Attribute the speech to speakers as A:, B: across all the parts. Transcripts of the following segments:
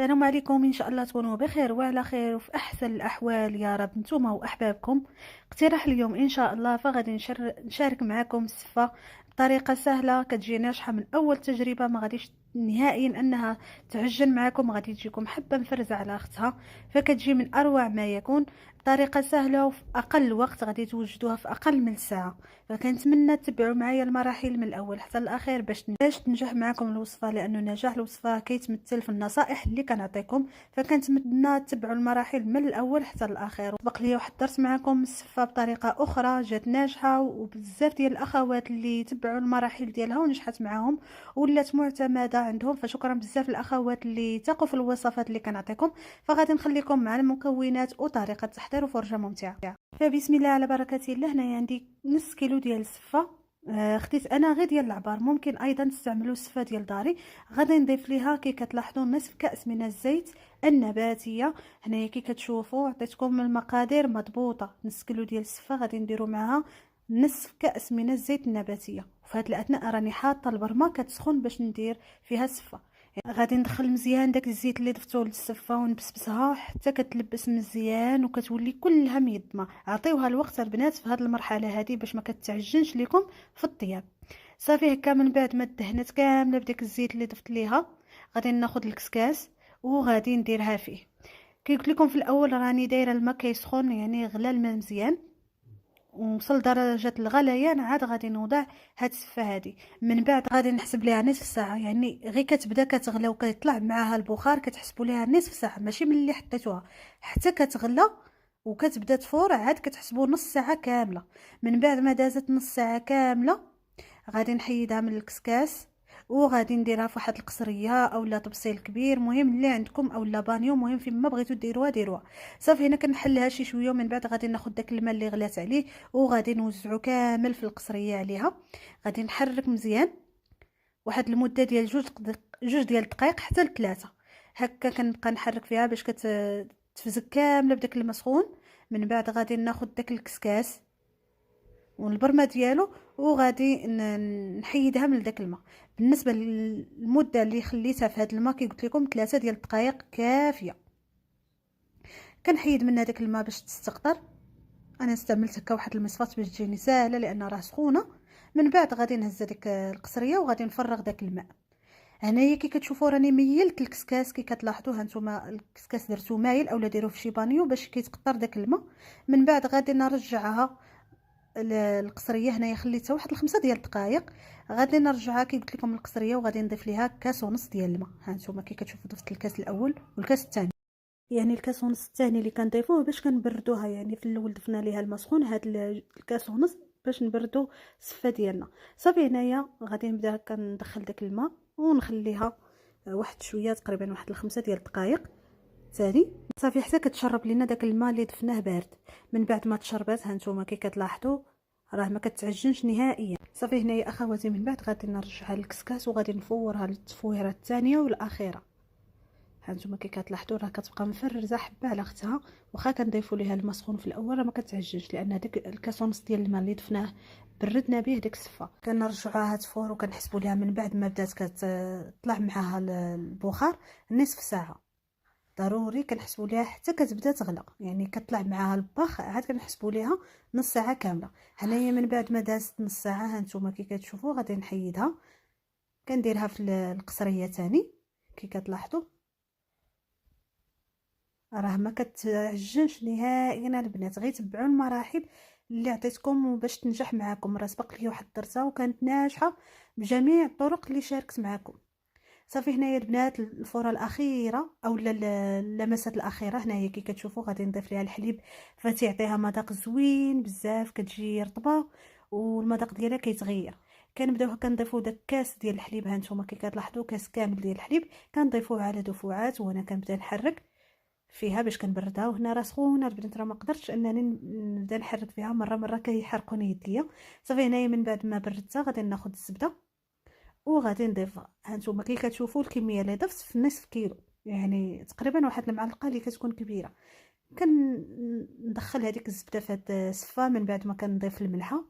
A: السلام عليكم، ان شاء الله تكونوا بخير وعلى خير وفي احسن الاحوال يا رب نتوما واحبابكم. اقتراح اليوم ان شاء الله فغادي نشارك معكم السفه بطريقه سهله كتجي ناجحه من اول تجربه، ما غاديش نهائيا انها تعجن معكم، ما غادي تجيكم حبه مفرزه على اختها، فكتجي من اروع ما يكون بطريقه سهله وفي اقل وقت غادي توجدوها في اقل من ساعه. فكنتمنى تتبعوا معايا المراحل من الاول حتى الاخير باش تنجح معكم الوصفه، لانه نجاح الوصفه كيتمثل في النصائح اللي كنعطيكم. فكنتمنى تتبعوا المراحل من الاول حتى الاخير. سبق لي وحضرت معكم السفه بطريقه اخرى جات ناجحه، وبزاف ديال الاخوات اللي تبعوا المراحل ديالها ونجحت معاهم ولات معتمده عندهم، فشكرا بزاف الاخوات اللي تقوا في الوصفات اللي كنعطيكم. فغادي نخليكم مع المكونات وطريقه تحضير وفرجه ممتعه. فبسم الله على بركه الله. هنايا عندي نص كيلو ديال السفه، خديت انا غير ديال العبار، ممكن ايضا تستعملوا السفه ديال داري. غادي نضيف ليها كي كتلاحظوا نصف كاس من الزيت النباتيه. هنايا كي كتشوفوا عطيتكم المقادير مضبوطه، نص كيلو ديال السفه غادي نديروا معها نصف كاس من الزيت النباتيه. وفي هذا الاثناء راني حاطه البرمه كتسخن باش ندير فيها السفه. غادي ندخل مزيان داك الزيت اللي ضفتوه للسفه ونبسبسها حتى كتلبس مزيان وكتولي كلها ميضمه. عطيوها الوقت البنات في هذه المرحله هذه باش ما كتعجنش لكم في الطياب. صافي هكا من بعد ما دهنت كامله بداك الزيت اللي ضفت ليها، غادي ناخذ الكسكاس وغادي نديرها فيه. كي قلت لكم في الاول راني دايره الماء كيسخن، يعني غلى الماء مزيان ووصل درجة الغليان، عاد غادي نوضع هاد السفة هادي. من بعد غادي نحسب ليها نصف ساعة، يعني غير كتبدا كتغلى وكيطلع معاها البخار كتحسبوا ليها نصف ساعة، ماشي ملي حطيتوها حتى كتغلى وكتبدا تفور عاد كتحسبوا نص ساعة كاملة. من بعد ما دازت نص ساعة كاملة غادي نحيدها من الكسكاس وغادي نديرها في واحد القصريه اولا طبسيل كبير، مهم اللي عندكم اولا بانيو، مهم فين ما بغيتو ديروها. صافي هنا كنحلها شي شويه، ومن بعد غادي ناخذ داك الماء اللي غلات عليه وغادي نوزعو كامل في القصريه عليها. غادي نحرك مزيان واحد المده ديال جوج ديال الدقائق حتى لثلاثه. هكا كنبقى نحرك فيها باش كتفزك كامله بداك الماء سخون. من بعد غادي ناخذ داك الكسكاس والبرمه ديالو وغادي نحيدها من داك الماء. بالنسبه للمده اللي خليتها في هذا الماء كي قلت لكم 3 ديال الدقائق كافيه. كنحيد منها داك الماء باش تستقطر. انا استعملت هكا واحد المصفات باش تجيني ساهله لان راه سخونه. من بعد غادي نهز ديك القصريه وغادي نفرغ داك الماء. هنايا كي كتشوفوا راني ميلت الكسكاس، كي كتلاحظوا هانتوما الكسكاس درتو مايل اولا ديروه في شي بانيو باش كيتقطر داك الماء. من بعد غادي نرجعها القصريه، هنايا خليتها واحد 5 ديال الدقائق. غادي نرجعها كي قلت لكم القصريه وغادي نضيف ليها كاس ونص ديال الماء. ها نتوما كي كتشوفوا ضفت الكاس الاول والكاس الثاني، يعني الكاس ونص الثاني اللي كنضيفوه باش كنبردوها. يعني في الاول ضفنا ليها الماء سخون، هاد الكاس ونص باش نبردو الصفه ديالنا. صافي هنايا غادي نبدا كندخل داك الماء ونخليها واحد شويه تقريبا واحد 5 ديال الدقائق ثاني. صافي حتى كتشرب لينا داك الماء اللي ضفناه بارد. من بعد ما تشربات هانتوما كي كتلاحظوا راه ما كتعجنش نهائيا. صافي هنايا اخواتي من بعد غادي نرجعها للكسكاس وغادي نفورها للتفويره الثانيه والاخيره. هانتوما كي كتلاحظوا راه كتبقى مفرزه حبه على اختها، واخا كنضيفوا ليها الماء سخون في الاول راه ما كتعجنش لان هذاك الكاس ونص ديال الماء اللي ضفناه بردنا به ديك الصفه. كنرجعوها تفور وكنحسبوا ليها من بعد ما بدات كتطلع معاها البخار نصف ساعه. ضروري كنحسبوا ليها حتى كتبدا تغلى، يعني كطلع معاها البخ عاد كنحسبوا ليها نص ساعه كامله. هنايا من بعد ما دازت نص ساعه هانتوما كي كتشوفوا غادي نحيدها كنديرها في القصريه تاني. كي كتلاحظوا راه ما كتعجنش نهائيا البنات، غير تبعوا المراحل اللي عطيتكم باش تنجح معاكم. راه سبق لي واحد درتها وكانت ناجحه بجميع الطرق اللي شاركت معاكم. صافي هنايا البنات الفوره الاخيره او اللمسات الاخيره، هنايا كي كتشوفوا غادي نضيف ليها الحليب فتيعطيها مذاق زوين بزاف، كتجي رطبه والمذاق ديالها كيتغير. كنبداو هكا نضيفوا داك كاس ديال الحليب، ها نتوما كي كتلاحظوا كاس كامل ديال الحليب كنضيفوه على دفعات وانا كنبدا نحرك فيها باش كنبردها. وهنا راه سخونه البنات، راه ما قدرتش انني نبدا نحرك فيها مره مره كيحرقوني يديا. صافي هنايا من بعد ما بردتها غادي ناخذ الزبده وغادي نضيفها. هانتوما كي كتشوفوا الكميه اللي ضفت في نصف كيلو، يعني تقريبا واحد المعلقه اللي كتكون كبيره. كندخل هذيك الزبده في هاد الصفه من بعد ما كنضيف الملحه.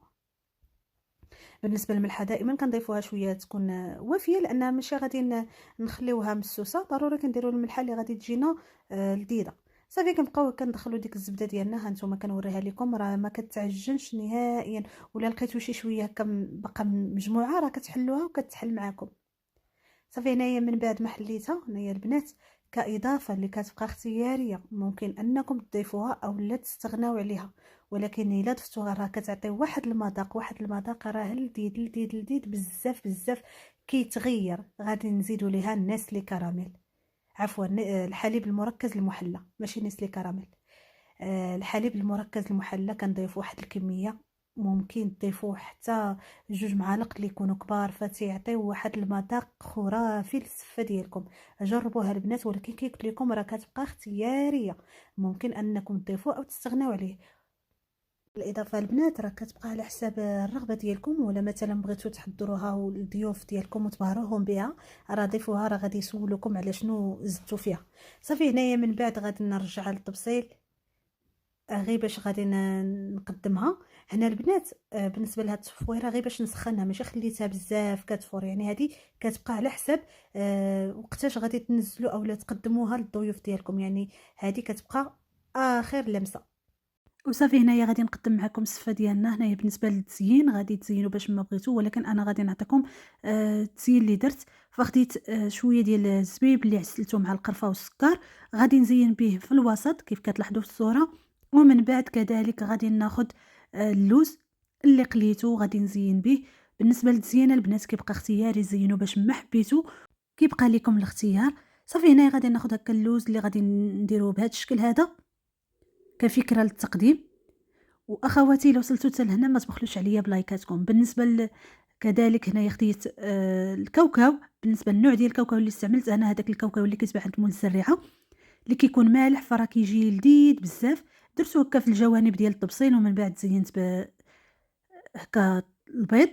A: بالنسبه للملحه دائما كنضيفوها شويه تكون وافيه، لان ماشي غادي نخليوها مسوسه، ضروري كنديروا الملحه اللي غادي تجينا لذيذه. صافي كنبقاو كندخلوا ديك الزبده ديالنا. ها نتوما كنوريها لكم، راه ما كتعجنش نهائيا، ولا لقيتو شي شويه هكا باقا مجموعه راه كتحلوها وكتحل معكم. صافي هنايا من بعد ما حليتها هنايا البنات، كاضافه اللي كتبقى اختياريه، ممكن انكم تضيفوها او لا تستغناو عليها، ولكن الا ضفتوها راه كتعطي واحد المذاق، راه لذيذ لذيذ لذيذ بزاف بزاف. كيتغير. غادي نزيدوا ليها نسلي كراميل، عفوا الحليب المركز المحلى، ماشي نسلي كراميل. الحليب المركز المحلى كنضيف واحد الكميه، ممكن تضيفوه حتى 2 معالق اللي يكونوا كبار، فتيعطيو واحد المذاق خرافي للسفه ديالكم. جربوها البنات، ولكن كي قلت لكم راه كتبقى اختياريه، ممكن انكم تضيفوه او تستغناو عليه. الاضافه البنات راه كتبقى على حساب الرغبه ديالكم، ولا مثلا بغيتو تحضروها والضيوف ديالكم وتبهروهم بها، راه ضيفوها، راه غادي يسولوكم على شنو زدتوا فيها. صافي هنايا من بعد غادي نرجعها للطبسيل، غير باش غادي نقدمها. هنا البنات بالنسبه لهاد التفويره غير باش نسخنها، ماشي خليتها بزاف كتفور، يعني هذه كتبقى على حساب وقتاش غادي تنزلوا اولا تقدموها للضيوف ديالكم، يعني هذه كتبقى اخر لمسه. وصافي هنايا غادي نقدم معكم السفه ديالنا. هنايا بالنسبه للتزيين غادي تزينوا باش ما بغيتو، ولكن انا غادي نعطيكم التزيين اللي درت. فخديت شويه ديال الزبيب اللي عسلته مع القرفه والسكر، غادي نزين به في الوسط كيف كتلاحظوا في الصوره. ومن بعد كذلك غادي ناخذ اللوز اللي قليته غادي نزين به. بالنسبه للتزيين البنات كيبقى اختياري، زينوا باش ما حبيتو، كيبقى لكم الاختيار. صافي هنايا غادي ناخذ هكا اللوز اللي غادي نديروه بهذا الشكل هذا كفكره للتقديم. واخواتي لو وصلتوا حتى لهنا ما تبخلوش عليا بلايكاتكم. بالنسبه كذلك هنايا خديت الكاوكاو. بالنسبه للنوع ديال الكاوكاو اللي استعملت انا، هذاك الكاوكاو اللي كيتباع عند مول الزريعه اللي كيكون مالح، فراه كيجي لذيذ بزاف. درتو هكا في الجوانب ديال الطبسيل، ومن بعد زينت هكا البيض.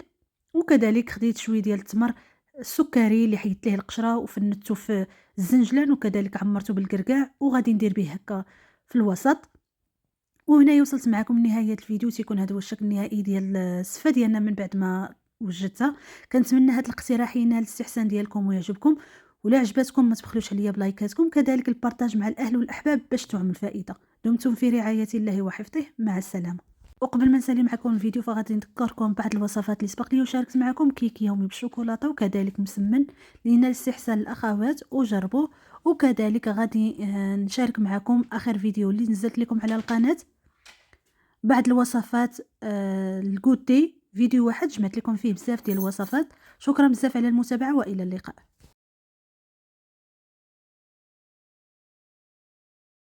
A: وكذلك خديت شويه ديال التمر السكري اللي حيدت ليه القشره وفنته في الزنجلان، وكذلك عمرته بالكركاع، وغادي ندير به هكا في الوسط. وهنا وصلت معكم لنهايه الفيديو. تيكون هذا هو الشكل النهائي ديال السفه ديالنا من بعد ما وجدتها. كنتمنى هاد الاقتراح ينال الاستحسان ديالكم ويعجبكم، ولا عجبتكم ما تبخلوش عليا بلايكاتكم، كذلك البارطاج مع الاهل والاحباب باش تعم الفائده. دمتم في رعايه الله وحفظه، مع السلامه. وقبل ما نسالي معكم الفيديو فغادي نذكركم بعض الوصفات اللي سبق لي وشاركت معكم. كيك يومي بالشوكولاته وكذلك مسمن لينال استحسان الاخوات، وجربوه. وكذلك غادي نشارك معكم اخر فيديو اللي نزلت لكم على القناه، بعد الوصفات الكوتي، فيديو واحد جمعت لكم فيه بزاف ديال الوصفات. شكرا بزاف على المتابعه والى اللقاء.